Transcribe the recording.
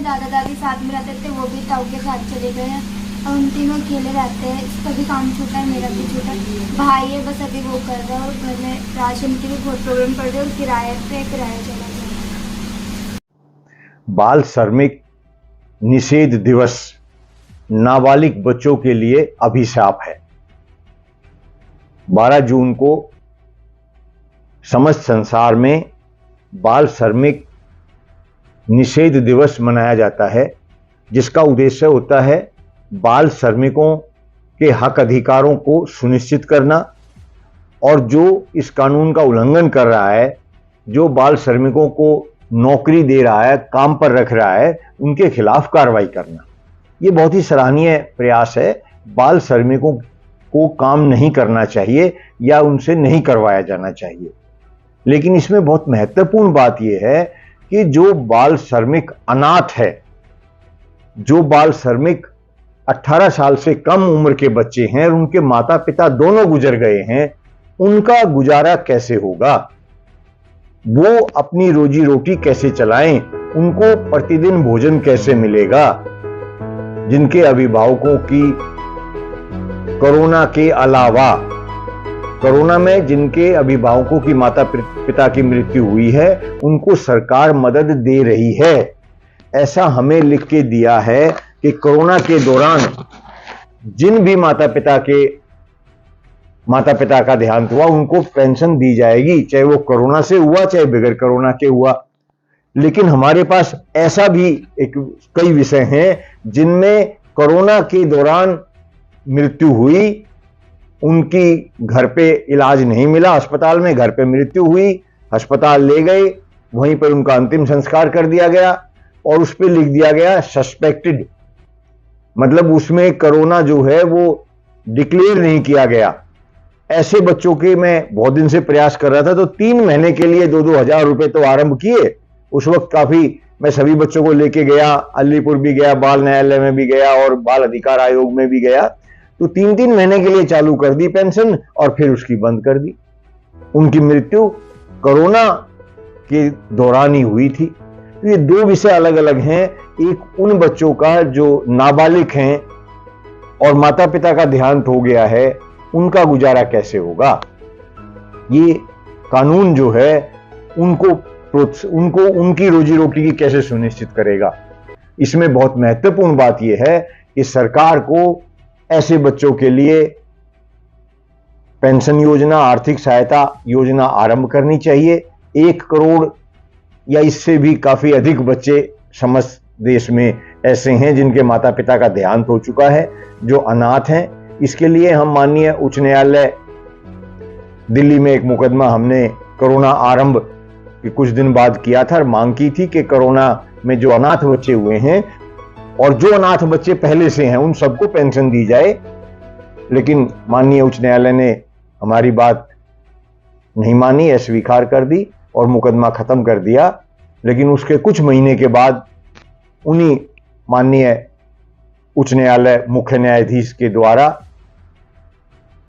में दादा दादी साथ में रहते थे, वो भी ताऊ के साथ चले गए हैं और उन तीनों अकेले रहते हैं। इसका भी काम छूटा है, मेरा भी छूटा है। भाई है बस अभी वो कर रहा है और घर में राशन की भी बहुत प्रॉब्लम पड़ रही है और किराया चला गया। बाल श्रमिक निषेध दिवस नाबालिग बच्चों के लिए अभिशाप है। 12 जून को समस्त संसार में बाल श्रमिक निषेध दिवस मनाया जाता है, जिसका उद्देश्य होता है बाल श्रमिकों के हक अधिकारों को सुनिश्चित करना और जो इस कानून का उल्लंघन कर रहा है, जो बाल श्रमिकों को नौकरी दे रहा है, काम पर रख रहा है, उनके खिलाफ कार्रवाई करना। ये बहुत ही सराहनीय प्रयास है। बाल श्रमिकों को काम नहीं करना चाहिए या उनसे नहीं करवाया जाना चाहिए, लेकिन इसमें बहुत महत्वपूर्ण बात यह है कि जो बाल श्रमिक अनाथ है, जो बाल श्रमिक 18 साल से कम उम्र के बच्चे हैं और उनके माता पिता दोनों गुजर गए हैं, उनका गुजारा कैसे होगा, वो अपनी रोजी रोटी कैसे चलाएं, उनको प्रतिदिन भोजन कैसे मिलेगा, जिनके अभिभावकों की कोरोना में जिनके अभिभावकों की माता पिता की मृत्यु हुई है, उनको सरकार मदद दे रही है। ऐसा हमें लिख के दिया है कि कोरोना के दौरान जिन भी माता पिता का देहांत हुआ, उनको पेंशन दी जाएगी, चाहे वो कोरोना से हुआ चाहे बगैर कोरोना के हुआ। लेकिन हमारे पास ऐसा भी कई विषय हैं जिनमें कोरोना के दौरान मृत्यु हुई, उनकी घर पे इलाज नहीं मिला, अस्पताल में, घर पे मृत्यु हुई, अस्पताल ले गए, वहीं पर उनका अंतिम संस्कार कर दिया गया और उस पर लिख दिया गया सस्पेक्टेड, मतलब उसमें कोरोना जो है वो डिक्लेयर नहीं किया गया। ऐसे बच्चों के मैं बहुत दिन से प्रयास कर रहा था, तो 3 महीने के लिए 2-2 हजार रुपए तो आरंभ किए। उस वक्त काफी मैं सभी बच्चों को लेके गया, अलीपुर भी गया, बाल न्यायालय में भी गया और बाल अधिकार आयोग में भी गया, तो 3-3 महीने के लिए चालू कर दी पेंशन और फिर उसकी बंद कर दी। उनकी मृत्यु कोरोना के दौरान ही हुई थी। तो ये 2 विषय अलग अलग हैं। एक उन बच्चों का जो नाबालिग हैं और माता पिता का देहांत हो गया है, उनका गुजारा कैसे होगा। ये कानून जो है उनको उनकी रोजी रोटी की कैसे सुनिश्चित करेगा। इसमें बहुत महत्वपूर्ण बात यह है कि सरकार को ऐसे बच्चों के लिए पेंशन योजना, आर्थिक सहायता योजना आरंभ करनी चाहिए। 1 करोड़ या इससे भी काफी अधिक बच्चे समस्त देश में ऐसे हैं जिनके माता पिता का देहांत हो चुका है, जो अनाथ हैं। इसके लिए हम माननीय उच्च न्यायालय दिल्ली में एक मुकदमा हमने कोरोना आरंभ के कुछ दिन बाद किया था और मांग की थी कि कोरोना में जो अनाथ बच्चे हुए हैं और जो अनाथ बच्चे पहले से हैं, उन सबको पेंशन दी जाए। लेकिन माननीय उच्च न्यायालय ने हमारी बात नहीं मानी, अस्वीकार कर दी और मुकदमा खत्म कर दिया। लेकिन उसके कुछ महीने के बाद उन्हीं माननीय उच्च न्यायालय मुख्य न्यायाधीश के द्वारा